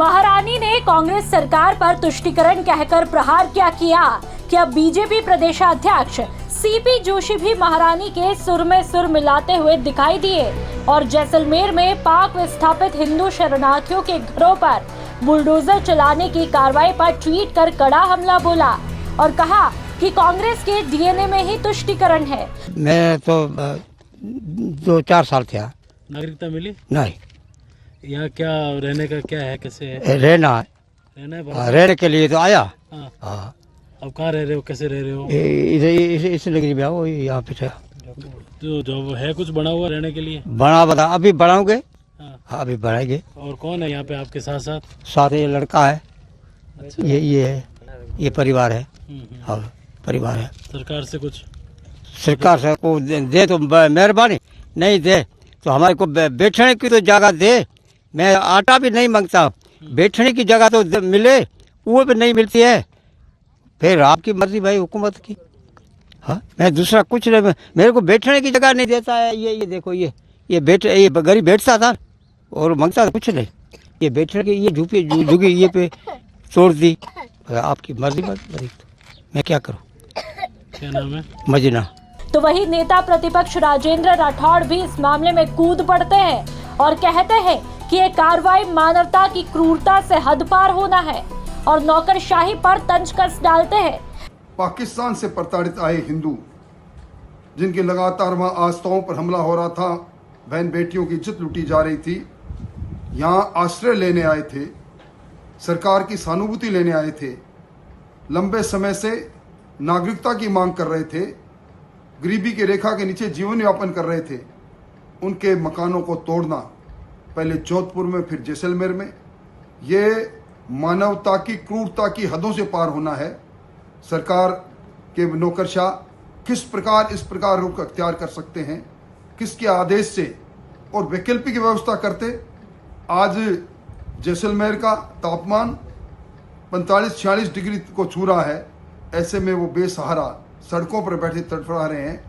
महारानी ने कांग्रेस सरकार पर तुष्टीकरण कहकर प्रहार किया कि अब बीजेपी प्रदेशाध्यक्ष सीपी जोशी भी महारानी के सुर में सुर मिलाते हुए दिखाई दिए और जैसलमेर में पाक विस्थापित हिंदू शरणार्थियों के घरों पर बुलडोजर चलाने की कार्रवाई पर ट्वीट कर कड़ा हमला बोला और कहा कि कांग्रेस के डीएनए में ही तुष्टीकरण है। मैं तो 2-4 साल थे। नागरिकता मिली नहीं। यहाँ क्या रहने का क्या है, कैसे है? रहना है, रहने के लिए तो आया। हाँ। अब कहाँ रह रहे हो, कैसे रह रहे हो? इधर इस नगरी में आओ, यहाँ पे तो जो है कुछ बना हुआ रहने के लिए? बना अभी बढ़ाओगे। हाँ, अभी बढ़ाएंगे। और कौन है यहाँ पे आपके साथ साथ? साथ ये लड़का है। अच्छा। ये है, ये परिवार है। हाँ, परिवार है। सरकार से कुछ? सरकार से को दे तो मेहरबानी, नहीं दे तो हमारे को बैठने की तो जगह दे। मैं आटा भी नहीं मांगता, बैठने की जगह तो मिले, वो भी नहीं मिलती है। फिर आपकी मर्जी भाई, हुकूमत की। हाँ, मैं दूसरा कुछ नहीं, मेरे को बैठने की जगह नहीं देता है। ये देखो, ये गरीब बैठता था और मांगता था कुछ नहीं। ये बैठने की ये झुकी ये पे छोड़ दी। आपकी मर्जी भाई, मैं क्या करूँ? क्या नाम है? मजीना। तो वही नेता प्रतिपक्ष राजेंद्र राठौड़ भी इस मामले में कूद पड़ते हैं और कहते हैं कि ये कार्रवाई मानवता की क्रूरता से हद पार होना है और नौकरशाही पर तंज कस डालते हैं। पाकिस्तान से प्रताड़ित आए हिंदू, जिनके लगातार वहाँ आस्थाओं पर हमला हो रहा था, बहन बेटियों की इज्जत लूटी जा रही थी, यहाँ आश्रय लेने आए थे, सरकार की सहानुभूति लेने आए थे, लंबे समय से नागरिकता की मांग कर रहे थे, गरीबी की रेखा के नीचे जीवन यापन कर रहे थे, उनके मकानों को तोड़ना, पहले जोधपुर में फिर जैसलमेर में, ये मानवता की क्रूरता की हदों से पार होना है। सरकार के नौकरशाह किस प्रकार इस प्रकार रुख अख्तियार कर सकते हैं, किसके आदेश से और वैकल्पिक व्यवस्था करते। आज जैसलमेर का तापमान 45-46 डिग्री को छू रहा है, ऐसे में वो बेसहारा सड़कों पर बैठे तड़फड़ा रहे हैं।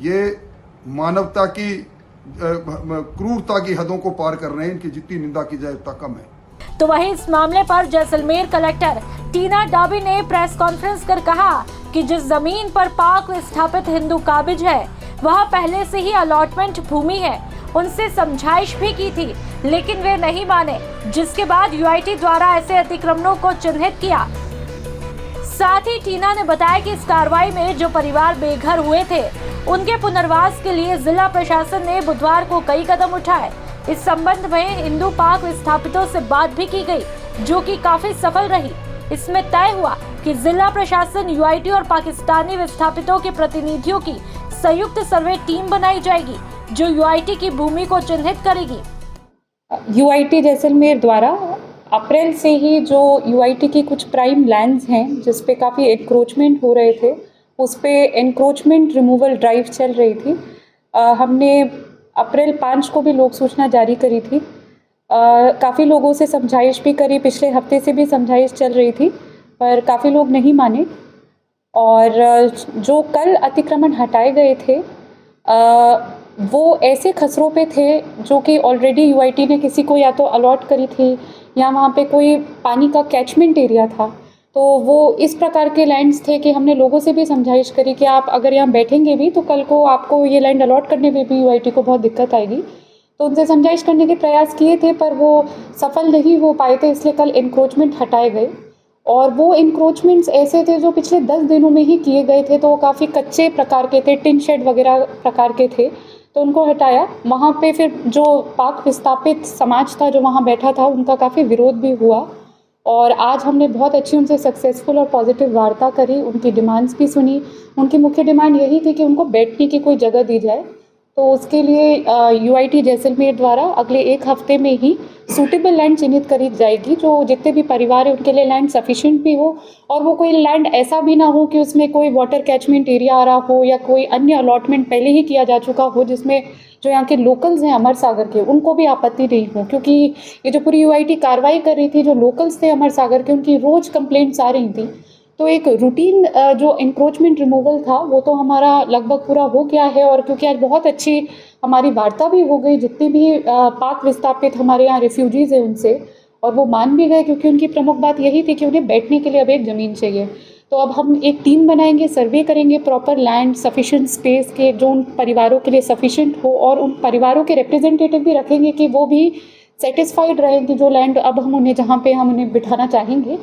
ये मानवता की क्रूरता की हदों को पार कर रहे हैं, इनकी जितनी निंदा की जाए उतना कम है। तो वहीं इस मामले पर जैसलमेर कलेक्टर टीना डाबी ने प्रेस कॉन्फ्रेंस कर कहा कि जिस जमीन पर पाक विस्थापित हिंदू काबिज है, वह पहले से ही अलॉटमेंट भूमि है। उनसे समझाइश भी की थी, लेकिन वे नहीं माने, जिसके बाद यूआईटी द्वारा ऐसे अतिक्रमणों को चिन्हित किया। साथ ही टीना ने बताया कि इस कार्रवाई में जो परिवार बेघर हुए थे, उनके पुनर्वास के लिए जिला प्रशासन ने बुधवार को कई कदम उठाए। इस संबंध में हिंदू पाक विस्थापितों से बात भी की गई, जो कि काफी सफल रही। इसमें तय हुआ कि जिला प्रशासन, यूआईटी और पाकिस्तानी विस्थापितों के प्रतिनिधियों की संयुक्त सर्वे टीम बनाई जाएगी, जो यूआईटी की भूमि को चिन्हित करेगी। यूआईटी जैसलमेर द्वारा अप्रैल से ही जो यूआईटी की कुछ प्राइम लैंड्स हैं, जिस पे काफ़ी एनक्रोचमेंट हो रहे थे, उस पे एनक्रोचमेंट रिमूवल ड्राइव चल रही थी। हमने अप्रैल 5 को भी लोक सूचना जारी करी थी। काफ़ी लोगों से समझाइश भी करी, पिछले हफ्ते से भी समझाइश चल रही थी, पर काफ़ी लोग नहीं माने। और जो कल अतिक्रमण हटाए गए थे, वो ऐसे खसरों पे थे जो कि ऑलरेडी यूआईटी ने किसी को या तो अलॉट करी थी या वहाँ पे कोई पानी का कैचमेंट एरिया था। तो वो इस प्रकार के लैंड्स थे कि हमने लोगों से भी समझाइश करी कि आप अगर यहाँ बैठेंगे भी तो कल को आपको ये लैंड अलॉट करने में भी यूआईटी को बहुत दिक्कत आएगी। तो उनसे समझाइश करने के प्रयास किए थे, पर वो सफल नहीं हो पाए थे, इसलिए कल इंक्रोचमेंट हटाए गए। और वो इंक्रोचमेंट्स ऐसे थे जो पिछले 10 दिनों में ही किए गए थे, तो वो काफ़ी कच्चे प्रकार के थे, टिन शेड वगैरह प्रकार के थे, तो उनको हटाया। वहाँ पे फिर जो पाक विस्थापित समाज था जो वहाँ बैठा था, उनका काफ़ी विरोध भी हुआ। और आज हमने बहुत अच्छी उनसे सक्सेसफुल और पॉजिटिव वार्ता करी, उनकी डिमांड्स भी सुनी। उनकी मुख्य डिमांड यही थी कि उनको बैठने की कोई जगह दी जाए। तो उसके लिए यूआईटी जैसलमेर द्वारा अगले 1 हफ्ते में ही सूटेबल लैंड चिन्हित करी जाएगी, जो जितने भी परिवार है उनके लिए लैंड सफिशिएंट भी हो, और वो कोई लैंड ऐसा भी ना हो कि उसमें कोई वाटर कैचमेंट एरिया आ रहा हो या कोई अन्य अलॉटमेंट पहले ही किया जा चुका हो, जिसमें जो यहाँ के लोकल्स हैं अमर सागर के, उनको भी आपत्ति नहीं हो। क्योंकि ये जो पूरी यूआईटी कार्रवाई कर रही थी, जो लोकल्स थे अमर सागर के, उनकी रोज़ कंप्लेंट्स आ रही थी। तो एक रूटीन जो इंक्रोचमेंट रिमूवल था वो तो हमारा लगभग पूरा हो गया है। और क्योंकि आज बहुत अच्छी हमारी वार्ता भी हो गई जितने भी पाक विस्थापित हमारे यहाँ रिफ्यूजीज़ हैं उनसे, और वो मान भी गए, क्योंकि उनकी प्रमुख बात यही थी कि उन्हें बैठने के लिए अब एक ज़मीन चाहिए। तो अब हम एक टीम बनाएंगे, सर्वे करेंगे प्रॉपर लैंड सफिशिएंट स्पेस के, जो उन परिवारों के लिए सफिशिएंट हो, और उन परिवारों के रिप्रेजेंटेटिव भी रखेंगे कि वो भी सेटिस्फाइड रहें कि जो लैंड अब हम उन्हें जहाँ पे हम उन्हें बिठाना चाहेंगे।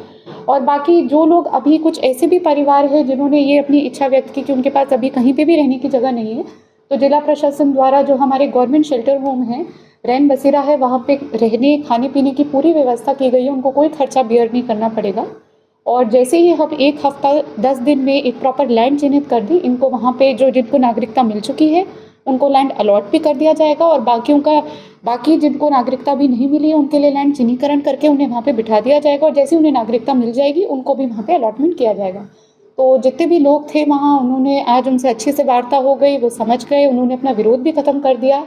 और बाकी जो लोग, अभी कुछ ऐसे भी परिवार हैं जिन्होंने ये अपनी इच्छा व्यक्त की कि उनके पास अभी कहीं पे भी रहने की जगह नहीं है, तो जिला प्रशासन द्वारा जो हमारे गवर्नमेंट शेल्टर होम है, रैन बसेरा है, वहाँ पे रहने खाने पीने की पूरी व्यवस्था की गई है। उनको कोई खर्चा बियर नहीं करना पड़ेगा। और जैसे ही हम 1 हफ्ता 10 दिन में एक प्रॉपर लैंड चिन्हित कर दी, इनको वहाँ पे जो जिनको नागरिकता मिल चुकी है उनको लैंड अलॉट भी कर दिया जाएगा, और बाकी जिनको नागरिकता भी नहीं मिली है उनके लिए लैंड चिन्हीकरण करके उन्हें वहाँ पे बिठा दिया जाएगा, और जैसे उन्हें नागरिकता मिल जाएगी उनको भी वहाँ पे अलॉटमेंट किया जाएगा। तो जितने भी लोग थे वहाँ, उन्होंने आज उनसे अच्छे से वार्ता हो गई, वो समझ गए, उन्होंने अपना विरोध भी ख़त्म कर दिया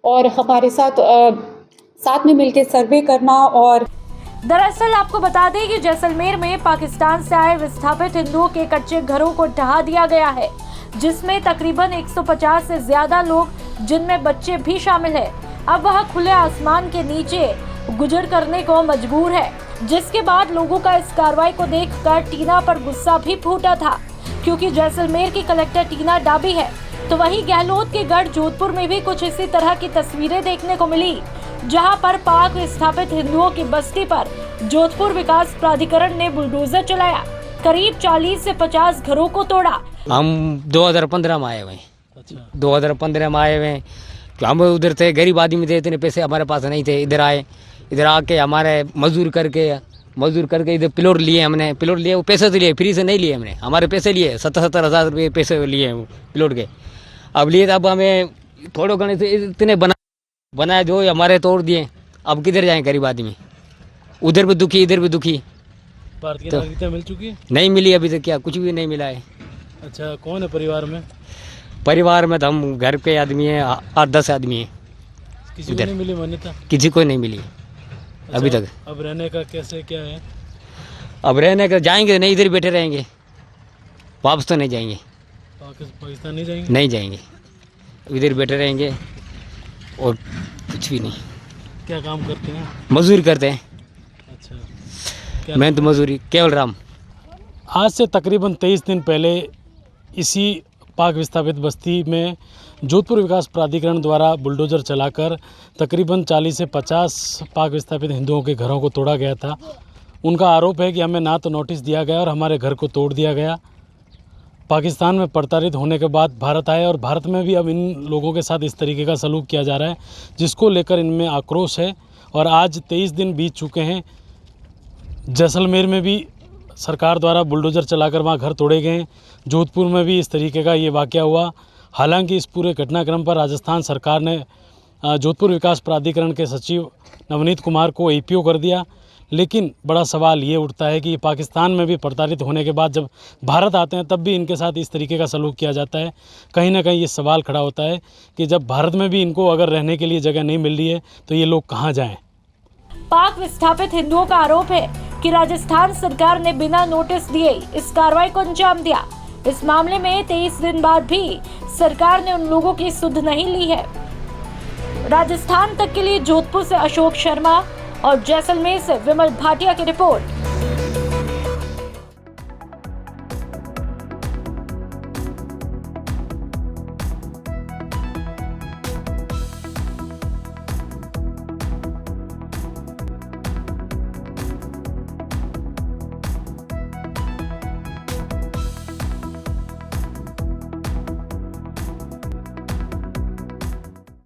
और हमारे साथ में मिलकर सर्वे करना। और दरअसल आपको बता दें कि जैसलमेर में पाकिस्तान से आए विस्थापित हिंदुओं के कच्चे घरों को ढहा दिया गया है, जिसमें तकरीबन 150 से ज्यादा लोग, जिनमें बच्चे भी शामिल हैं, अब वह खुले आसमान के नीचे गुजर करने को मजबूर है। जिसके बाद लोगों का इस कार्रवाई को देखकर टीना पर गुस्सा भी फूटा था, क्योंकि जैसलमेर की कलेक्टर टीना डाबी है। तो वहीं गहलोत के गढ़ जोधपुर में भी कुछ इसी तरह की तस्वीरें देखने को मिली, जहां पर पाक विस्थापित हिंदुओं की बस्ती पर जोधपुर विकास प्राधिकरण ने बुलडोजर चलाया, करीब 40 से 50 घरों को तोड़ा। हम 2015 में आए हुए हैं। अच्छा, 2015 में आए हुए हैं कि हम उधर थे, गरीब आदमी थे, इतने पैसे हमारे पास नहीं थे। इधर आए, इधर आके हमारे मजदूर करके इधर प्लॉट लिए हमने। प्लॉट लिए, वो पैसे तो लिए, फ्री से नहीं लिए हमने, हमारे पैसे लिए 70-70 हज़ार रुपये पैसे लिए वो प्लॉट के। अब लिए, अब हमें थोड़े घने से इतने बनाए जो हमारे तोड़ दिए। अब किधर जाएं गरीब आदमी? उधर भी दुखी, इधर भी दुखी। भारतीय तो नागरिकता मिल चुकी है? नहीं मिली अभी तक, क्या कुछ भी नहीं मिला है। अच्छा, कौन है परिवार में तो हम घर पे आदमी हैं, 8-10 आदमी हैं। किसी को नहीं मिली मान्यता? किसी को नहीं मिली अभी तक। अब रहने का कैसे क्या है? अब रहने का जाएंगे नहीं, इधर बैठे रहेंगे, वापस तो नहीं जाएंगे। पाकिस्तान नहीं जाएंगे? नहीं जाएंगे, इधर बैठे रहेंगे और कुछ भी नहीं। क्या काम करते हैं? मजदूरी करते हैं। अच्छा, मेहनत मजदूरी। केवल राम। आज से तकरीबन 23 दिन पहले इसी पाक विस्थापित बस्ती में जोधपुर विकास प्राधिकरण द्वारा बुलडोजर चलाकर तकरीबन 40 से 50 पाक विस्थापित हिंदुओं के घरों को तोड़ा गया था। उनका आरोप है कि हमें ना तो नोटिस दिया गया और हमारे घर को तोड़ दिया गया। पाकिस्तान में प्रताड़ित होने के बाद भारत आए और भारत में भी अब इन लोगों के साथ इस तरीके का सलूक किया जा रहा है, जिसको लेकर इनमें आक्रोश है। और आज 23 दिन बीत चुके हैं। जैसलमेर में भी सरकार द्वारा बुलडोजर चलाकर वहाँ घर तोड़े गए। जोधपुर में भी इस तरीके का ये वाक़या हुआ। हालांकि इस पूरे घटनाक्रम पर राजस्थान सरकार ने जोधपुर विकास प्राधिकरण के सचिव नवनीत कुमार को APO कर दिया। लेकिन बड़ा सवाल ये उठता है कि पाकिस्तान में भी प्रताड़ित होने के बाद जब भारत आते हैं तब भी इनके साथ इस तरीके का सलूक किया जाता है। कहीं ना कहीं ये सवाल खड़ा होता है कि जब भारत में भी इनको अगर रहने के लिए जगह नहीं मिल रही है तो ये लोग कहाँ जाएं? पाक विस्थापित हिंदुओं का आरोप है कि राजस्थान सरकार ने बिना नोटिस दिए इस कार्रवाई को अंजाम दिया। इस मामले में 23 दिन बाद भी सरकार ने उन लोगों की सुध नहीं ली है। राजस्थान तक के लिए जोधपुर से अशोक शर्मा और जैसलमेर से विमल भाटिया की रिपोर्ट।